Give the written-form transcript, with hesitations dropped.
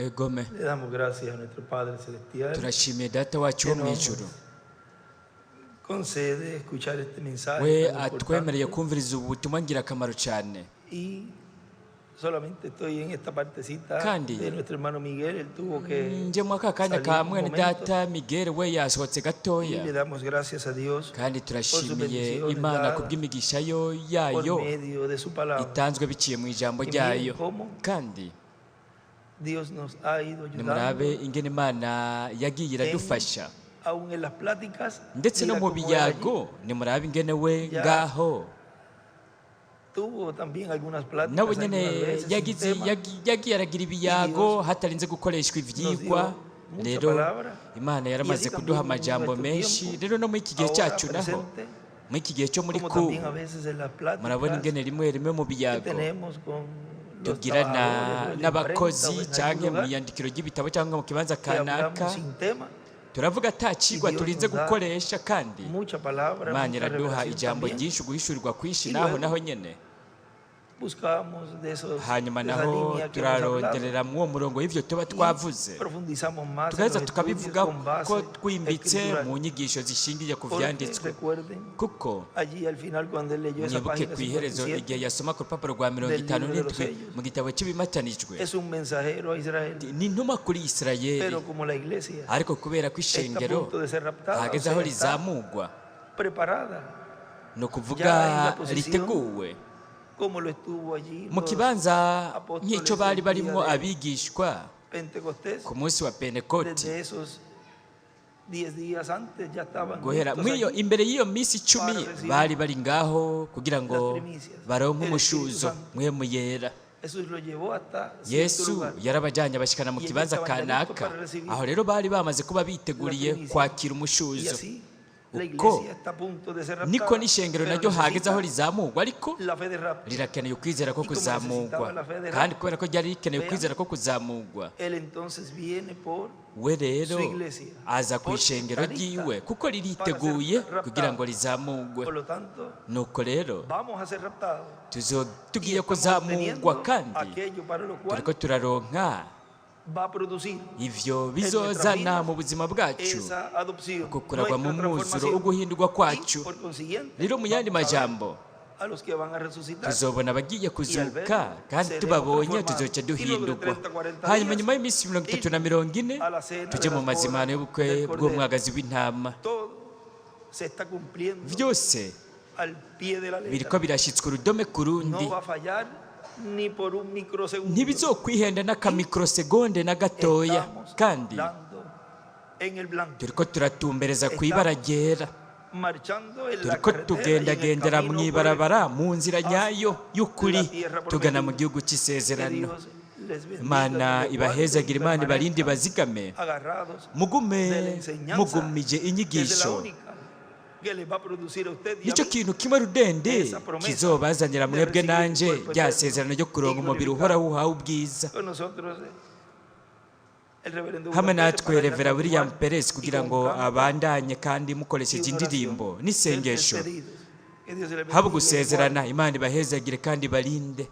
egome Le damos gracias a nuestro Padre Celestial turashimiye data wacu wo mu ijuru concede escuchar este mensaje we tan atwemereye importante. kumviriza ubu butumwa ngirakamaro cyane. Y solamente estoy en esta partecita Kandi de nuestro hermano Miguel. Él tuvo que nje mu aka kanya salir ka un mwene momento, data Miguel we yasohotse y gatoya, le damos gracias a Dios kandi por sus turashimiye bendiciones Imana dadas kubw'imigisha por yayo medio de su palabra. itanzwe biciye mu ijambo Y ryayo. miren cómo Kandi Dios nos ha ido nimurabe ayudando, ingene Imana yagiye iradufasha, aún en las pláticas. ndetse no Mira mu cómo era allí. biyago nimurabe ingene we Ya ngaho Tuvo también algunas pláticas nawe algunas nyene veces sin yagize tema. yagiye aragira ibiyago hatarinze gukoreshwa ivyigwa. Rero Imana yaramaze kuduha amajambo menshi. Rero no muri iki gihe cyacu naho, muri iki gihe cyo muri Como kubu, también a veces en las murabona pláticas ingene rimwe rimwe mu que biyago tenemos con los tugirana trabajadores o en la n'abakozi imprenta o en canke algún mu lugar, iyandikiro ry'ibitabo cyangwa mu kibanza que kanaka, hablamos sin tema, turavuga ata cigwa turinze gukoresha, kandi mucha palabra, Imana mucha iraduha revelación ijambo también. ryinshi, guhishurirwa kwinshi Y naho luego nyene. Buscamos de esos, Hanyuma de esa naho línea que hemos hablado, turaronderera mu uwo murongo w'ivyo tuba twavuze, y profundizamos más en tugaheza los tukabivuga estudios con base ko twimbitse escritural. mu nyigisho zishingiye ku Porque vyanditswe. recuerden, Kuko allí al final cuando él leyó esa mwibuke página ku iherezo 57, igihe yasoma ku rupapuro rwa del libro de los 57 sellos, mu gitabo cy'ibimatanijwe, es un mensajero a Israel, ni intumwa kuri Isirayeli, pero como la iglesia ariko kubera ko está a ishengero punto de ser raptada, o hageze sea, aho está rizamugwa, preparada, ni Ya en ukuvuga la posición riteguwe como lo estuvo allí mu los kibanza apóstoles nk'icyo bari el barimo día de abigishwa Pentecostés. ku munsi wa Pentekoti. Desde esos 10 días antes ya estaban guhera listos mw'iyo allí imbere y'iyo minsi 10 para recibir bari bari ngaho kugira ngo las primicias, baronke el umushuzo Espíritu Santo. mwemu yera. Jesús lo llevó hasta cierto Yesu lugar. yarabajyanye abashikana mu Y kibanza ellos estaban ya listos kanaka, para recibir aho rero bari bamaze kuba biteguriye la primicia. kwakira Y umushuzo. así la Uko iglesia está a punto de ser raptada, niko n'ishengero pero naryo hageze aho necesita rizamugwa, ariko la fe de rapto. rirakeneye ukwizera ko Y como kuzamugwa, necesitaba la fe de kandi rapto, kubera ko ryari rikeneye vean, ukwizera ko kuzamugwa, Él entonces viene por we rero su iglesia, aza ku porque ishengero está lista ryiwe kuko para ririteguye ser raptada. kugira ngo rizamugwe. Por lo tanto, Nuko rero vamos a ser raptados. tugiye Y estamos kuzamugwa, obteniendo kandi aquello para lo cual turiko turaronka va a producir ivyo bizozana mu buzima bwacu esa adopción, uko kuragwa mu nuestra mwuzuro, transformación. uguhindurwa Y kwacu. por consiguiente, Rero mu yandi vamos a ver majambo, a los que van a resucitar. tuzobona abagiye kuzuka, kandi seremos tubabonye transformados. tuzoca Y luego de duhindurwa. 30, 40 Hanyuma días, nyuma y'iminsi 30 na 40 a la cena tuje de mu las mazimano bodas y'ubukwe del Cordero. bw'umwagazi w'intama. Todo se está cumpliendo Vyose al pie de la biriko letra. birashyitswe urudome ku rundi, No va a fallar ni por un microsegundo. ntibizokwihenda n'akamikrosegonde na gatoya, Estamos kandi dando en el blanco, turiko turatumbereza ku ibara ryera, marchando en la turiko carretera y en el tugendagendera mu camino ibarabara, mu nzira nyayo y'ukuri, la tierra tugana mu prometida. gihugu Que cy'isezerano. Dios les bendiga, Imana les guarde ibahezagire, y Imana ibarinde, permanezcan ibazigame, agarrados mugume de la enseñanza, mugumije que es la inyigisho. única que les va a producir a usted y a nicyo mí kintu kimwe rudende esa promesa kizobazanira de mwebwe recibir nanje el cuerpo rya eterno sezerano ryo kuronka y umubiri glorificado. uhoraho uhawe ubwiza. con nosotros. El reverendo Hamwe William Pérez natwe para Revera William continuar Perez y kugira con ngo canto abandanye kandi y mukoresheje una indirimbo oración. n'isengesho, Ser despedidos. Que Dios se les haba bendiga y les gusezerana. guarde. Imana ibahezagire kandi ibarinde.